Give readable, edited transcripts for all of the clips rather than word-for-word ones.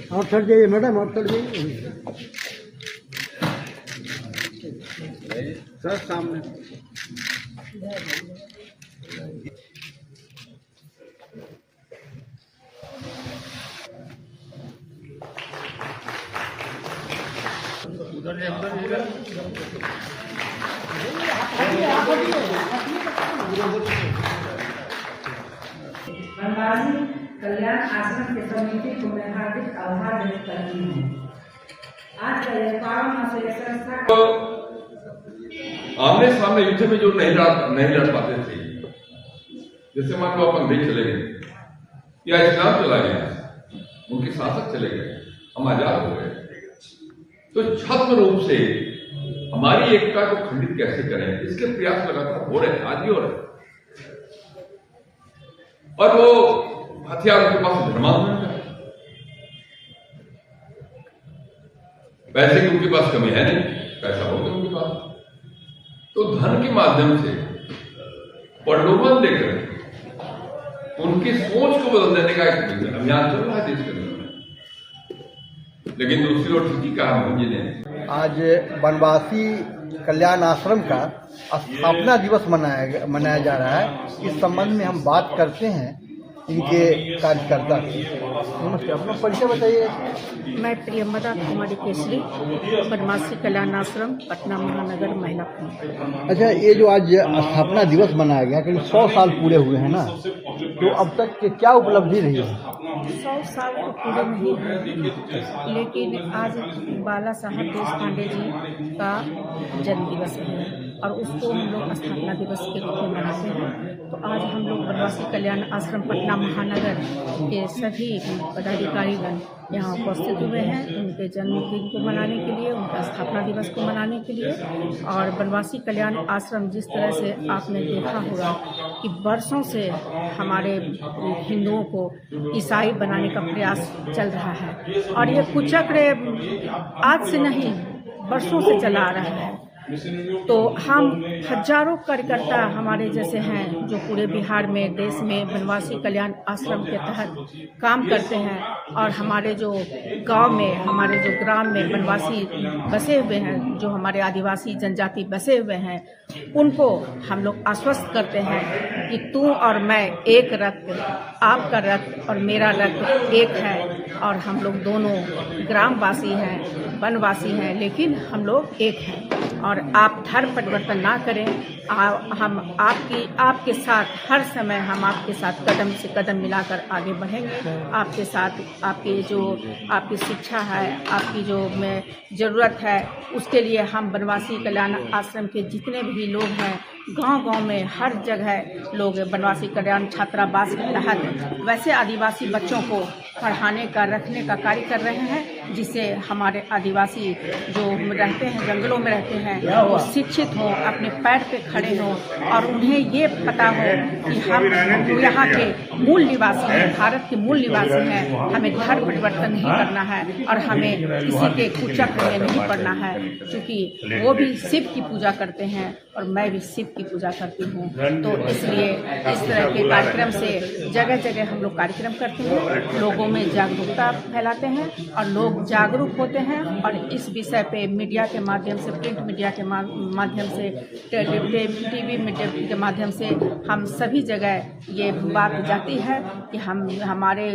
आप चढ़ जाइए मैडम, आप चढ़ जाइए सर सामने। बनवासी कल्याण आश्रम के समिति को मैं हार्दिक आभार व्यक्त करती हूँ। आज का यह पावन अवसर संस्था तो आमने सामने युद्ध में जो नहीं लड़ पाते थे, जैसे मान लो अपन देश चले गए या इस्लाम चला गया, उनके शासक चले गए, हम आजाद हो गए, तो छद्म रूप से हमारी एकता को खंडित कैसे करें, इसके प्रयास लगातार हो रहे हैं, आज भी हो रहे हैं। और वो हथियार उनके पास धर्मांतरण का, पैसे की उनके पास कमी है नहीं, पैसा होगा उनके पास, तो धन के माध्यम से प्रलोभन देकर उनकी सोच को बदल देने का एक अभियान चल रहा है देश के अंदर। लेकिन दूसरी ओर स्थिति का हम जिन्हें आज बनवासी कल्याण आश्रम का स्थापना दिवस मनाया जा रहा है। इस संबंध में हम बात करते हैं इनके कार्यकर्ता से। नमस्ते, अपना परिचय बताइए। मैं प्रियंवदा कुमारी केसरी, बनवासी कल्याण आश्रम, पटना महानगर, महिला प्रमुख। अच्छा, ये जो आज स्थापना दिवस मनाया गया, करीब 100 साल पूरे हुए हैं ना, तो अब तक के क्या उपलब्धि रही है? 100 साल तो पूरे नहीं हुए, लेकिन आज बाला साहब देशपांडे जी का जन्म दिवस है और उसको हम लोग स्थापना दिवस के रूप में मनाते हैं। तो आज हम लोग बनवासी कल्याण आश्रम पटना महानगर के सभी पदाधिकारीगण यहाँ उपस्थित हुए हैं उनके जन्मदिन को मनाने के लिए, उनका स्थापना दिवस को मनाने के लिए। और बनवासी कल्याण आश्रम, जिस तरह से आपने देखा होगा कि वर्षों से हमारे हिंदुओं को ईसाई बनाने का प्रयास चल रहा है, और ये कुचक्र आज से नहीं वर्षों से चला आ रहा है। तो हम हजारों कार्यकर्ता हमारे जैसे हैं जो पूरे बिहार में, देश में बनवासी कल्याण आश्रम के तहत काम करते हैं, और हमारे जो गांव में, हमारे जो ग्राम में बनवासी बसे हुए हैं, जो हमारे आदिवासी जनजाति बसे हुए हैं, उनको हम लोग आश्वस्त करते हैं कि तू और मैं एक रक्त, आपका रक्त और मेरा रक्त एक है, और हम लोग दोनों ग्रामवासी हैं, वनवासी हैं, लेकिन हम लोग एक हैं। और आप धर्म परिवर्तन ना करें, हम आपके साथ हर समय, हम आपके साथ कदम से कदम मिलाकर आगे बढ़ेंगे। आपके साथ आपकी शिक्षा है, आपकी जो ज़रूरत है, उसके लिए हम बनवासी कल्याण आश्रम के जितने भी लोग हैं, गांव-गांव में हर जगह लोग बनवासी कल्याण छात्रावास के तहत वैसे आदिवासी बच्चों को पढ़ाने का, रखने का कार्य कर रहे हैं, जिससे हमारे आदिवासी जो रहते हैं, जंगलों में रहते हैं, वो शिक्षित हों, अपने पैर पे खड़े हों, और उन्हें ये पता हो कि हम यहाँ के मूल निवासी हैं, भारत के मूल निवासी हैं, हमें धर्म परिवर्तन नहीं करना है और हमें किसी के कुचक्र में नहीं पड़ना है। क्योंकि वो भी शिव की पूजा करते हैं और मैं भी शिव की पूजा करती हूँ, तो इसलिए इस तरह के कार्यक्रम से जगह जगह हम लोग कार्यक्रम करते हैं, लोगों में जागरूकता फैलाते हैं और लोग जागरूक होते हैं। और इस विषय पे मीडिया के माध्यम से, प्रिंट मीडिया के माध्यम से, टीवी मीडिया के माध्यम से हम सभी जगह ये बात जाती है कि हमारे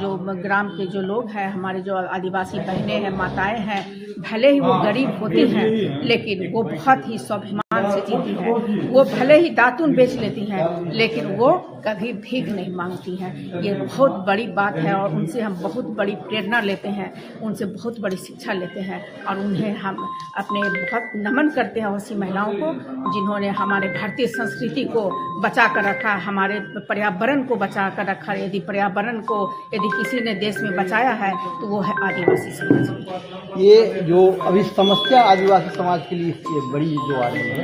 जो ग्राम के जो लोग हैं, हमारे जो आदिवासी बहनें हैं, माताएं हैं, भले ही वो गरीब होती हैं, लेकिन वो बहुत ही स्वाभिमान से जीती हैं। वो भले ही दातून बेच लेती हैं, लेकिन वो कभी भीख नहीं मांगती हैं। ये बहुत बड़ी बात है और उनसे हम बहुत बड़ी प्रेरणा लेते हैं, उनसे बहुत बड़ी शिक्षा लेते हैं, और उन्हें हम अपने बहुत नमन करते हैं ऐसी महिलाओं को जिन्होंने हमारे भारतीय संस्कृति को बचा कर रखा, हमारे पर्यावरण को बचा कर रखा। यदि पर्यावरण को यदि किसी ने देश में बचाया है तो वो है आदिवासी समाज। ये जो अभी समस्या आदिवासी समाज के लिए ये बड़ी जो आ रही है,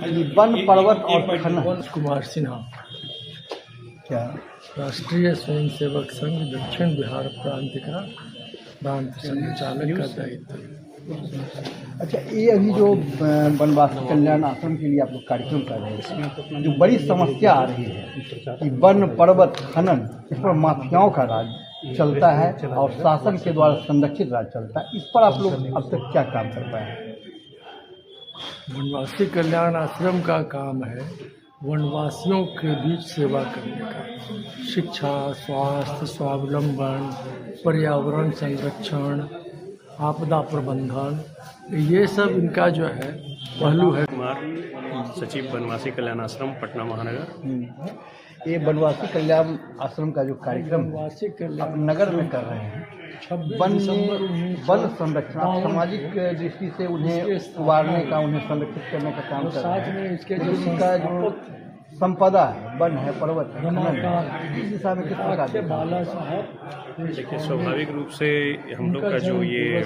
ये वन, पर्वत और खनन। कुमार सिन्हा, क्या राष्ट्रीय स्वयंसेवक संघ दक्षिण बिहार प्रांत का प्रांत संचालक का दायित्व। अच्छा, ये अभी जो बनवासी कल्याण आश्रम के लिए आप लोग कार्यक्रम कर रहे हैं, जो बड़ी समस्या आ रही है कि वन, पर्वत, खनन, इस पर माफियाओं का राज चलता है और शासन के द्वारा संरक्षित राज्य चलता है। इस पर आप लोग अब तक क्या काम कर पाए हैं? वनवासी कल्याण आश्रम का काम है वनवासियों के बीच सेवा करने का। शिक्षा, स्वास्थ्य, स्वावलंबन, पर्यावरण संरक्षण, आपदा प्रबंधन, ये सब इनका जो है पहलू है। कुमार, सचिव वनवासी कल्याण आश्रम, पटना महानगर। ये वनवासी कल्याण आश्रम का जो कार्यक्रम वनवासी आप कल्याण नगर में कर रहे हैं, वन संरक्षण, आप सामाजिक दृष्टि से उन्हें उबारने का, उन्हें संरक्षित करने का काम कर रहे साथ में हैं। इसके लेकिन इनका जो संपदा है, वन है, पर्वत है, खनन है, इस दिशा में किस प्रकार से बाला साहब देखिए, स्वाभाविक रूप से हम लोग का जो ये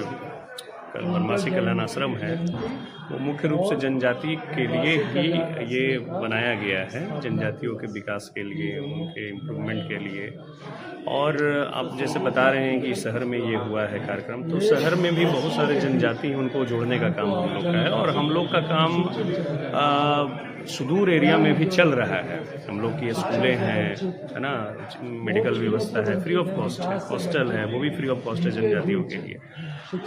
वनवासी कल्याण आश्रम है वो मुख्य रूप से जनजाति के लिए ही ये बनाया गया है, जनजातियों के विकास के लिए, उनके इम्प्रूवमेंट के लिए। और आप जैसे बता रहे हैं कि शहर में ये हुआ है कार्यक्रम, तो शहर में भी बहुत सारे जनजाति हैं, उनको जोड़ने का काम हम लोग का है। और हम लोग का काम सुदूर एरिया में भी चल रहा है। हम लोग की स्कूलें हैं, है ना, मेडिकल व्यवस्था है, फ्री ऑफ कॉस्ट है, हॉस्टल है, वो भी फ्री ऑफ कॉस्ट है जनजातियों के लिए।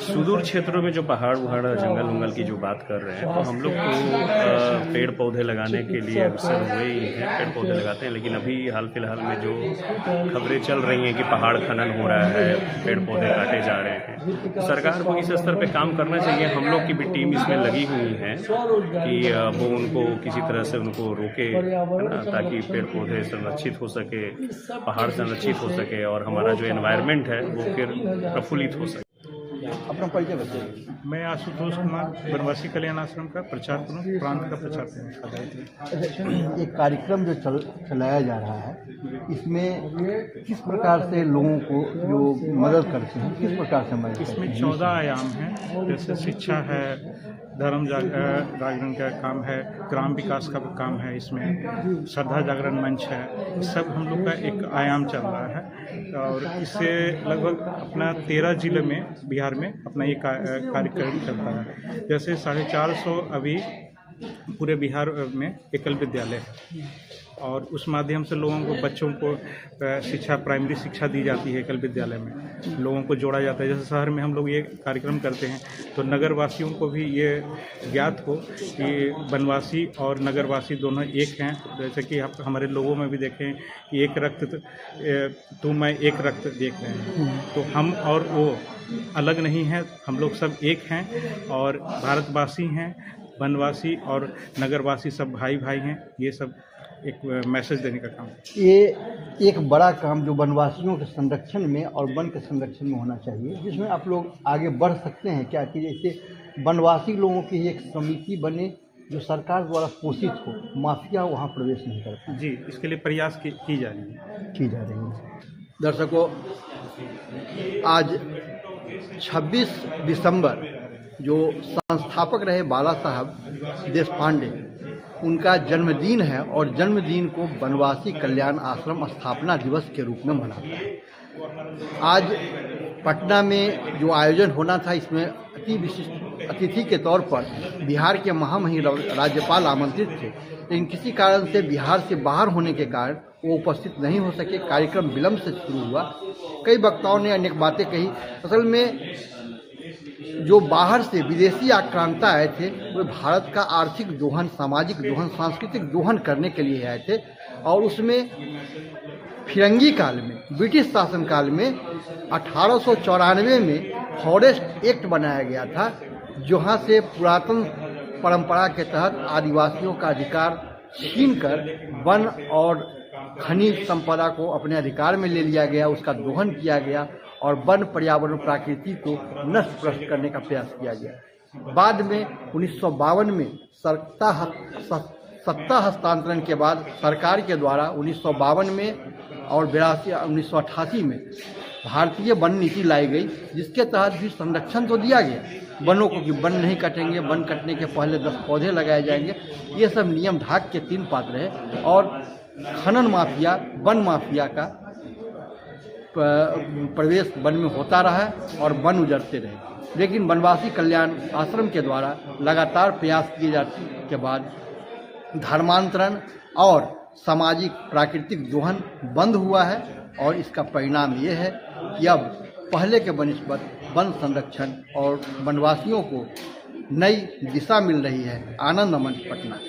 सुदूर क्षेत्रों में जो पहाड़ वहाड़ जंगल उंगल की जो बात कर रहे हैं, तो हम लोग को पेड़ पौधे लगाने के लिए अवसर हुए ही हैं, पेड़ पौधे लगाते हैं। लेकिन अभी हाल फिलहाल में जो खबरें चल रही हैं कि पहाड़ खनन हो रहा है, पेड़ पौधे काटे जा रहे हैं, तो सरकार को इस स्तर पे काम करना चाहिए। हम लोग की भी टीम इसमें लगी हुई है कि वो उनको किसी तरह से उनको रोके, है ना, ताकि पेड़ पौधे संरक्षित हो सके, पहाड़ संरक्षित हो सके और हमारा जो एनवायरनमेंट है वो फिर प्रफुल्लित हो सके। अपना परिचय बताइए। मैं आशुतोष कुमार, वनवासी कल्याण आश्रम का प्रचार प्रमुख, प्रांत का प्रचार प्रमुख। एक कार्यक्रम जो चलाया जा रहा है, इसमें किस प्रकार से लोगों को जो मदद करते हैं, किस प्रकार से मदद करते हैं? इसमें 14 आयाम हैं, जैसे शिक्षा है, धर्म जागरण का काम है, ग्राम विकास का काम है, इसमें श्रद्धा जागरण मंच है, सब हम लोग का एक आयाम चल रहा है। और इससे लगभग अपना 13 जिले में बिहार में अपना ये कार्यक्रम चलता है। जैसे 450 अभी पूरे बिहार में एकल विद्यालय है और उस माध्यम से लोगों को, बच्चों को शिक्षा, प्राइमरी शिक्षा दी जाती है एकल विद्यालय में, लोगों को जोड़ा जाता है। जैसे शहर में हम लोग ये कार्यक्रम करते हैं तो नगरवासियों को भी ये ज्ञात हो कि वनवासी और नगरवासी दोनों एक हैं। जैसे कि आप हमारे लोगों में भी देखें कि एक रक्त तू मैं एक रक्त देख रहे हैं, तो हम और वो अलग नहीं हैं, हम लोग सब एक हैं और भारतवासी हैं। वनवासी और नगरवासी सब भाई भाई हैं। ये सब एक मैसेज देने का काम। ये एक बड़ा काम जो वनवासियों के संरक्षण में और वन के संरक्षण में होना चाहिए, जिसमें आप लोग आगे बढ़ सकते हैं क्या कि जैसे वनवासी लोगों की एक समिति बने जो सरकार द्वारा पोषित हो, माफिया वहाँ प्रवेश नहीं करता। जी, इसके लिए प्रयास की जा रही है। दर्शकों, आज 26 दिसंबर जो संस्थापक रहे बाला साहब देशपांडे, उनका जन्मदिन है और जन्मदिन को वनवासी कल्याण आश्रम स्थापना दिवस के रूप में मनाता है। आज पटना में जो आयोजन होना था, इसमें अति विशिष्ट अतिथि के तौर पर बिहार के महामहिम राज्यपाल आमंत्रित थे, लेकिन किसी कारण से बिहार से बाहर होने के कारण वो उपस्थित नहीं हो सके। कार्यक्रम विलंब से शुरू हुआ। कई वक्ताओं ने अनेक बातें कही। असल में जो बाहर से विदेशी आक्रांता आए थे वो भारत का आर्थिक दोहन, सामाजिक दोहन, सांस्कृतिक दोहन करने के लिए आए थे। और उसमें फिरंगी काल में, ब्रिटिश शासन काल में 1894 में फॉरेस्ट एक्ट बनाया गया था, जहाँ से पुरातन परंपरा के तहत आदिवासियों का अधिकार छीनकर वन और खनिज संपदा को अपने अधिकार में ले लिया गया, उसका दोहन किया गया और वन, पर्यावरण, प्रकृति को नष्ट भ्रष्ट करने का प्रयास किया गया। बाद में 1952 में सत्ता हस्तांतरण के बाद सरकार के द्वारा 1952 में और 1988 में भारतीय वन नीति लाई गई, जिसके तहत भी संरक्षण तो दिया गया वनों को कि वन नहीं कटेंगे, वन कटने के पहले 10 पौधे लगाए जाएंगे। ये सब नियम ढाक के 3 पात्र है और खनन माफिया, वन माफिया का प्रवेश वन में होता रहा और वन उजड़ते रहे। लेकिन वनवासी कल्याण आश्रम के द्वारा लगातार प्रयास किए जाने के बाद धर्मांतरण और सामाजिक प्राकृतिक दोहन बंद हुआ है और इसका परिणाम ये है कि अब पहले के बनिस्बत वन संरक्षण और वनवासियों को नई दिशा मिल रही है। आनंद अमन, पटना।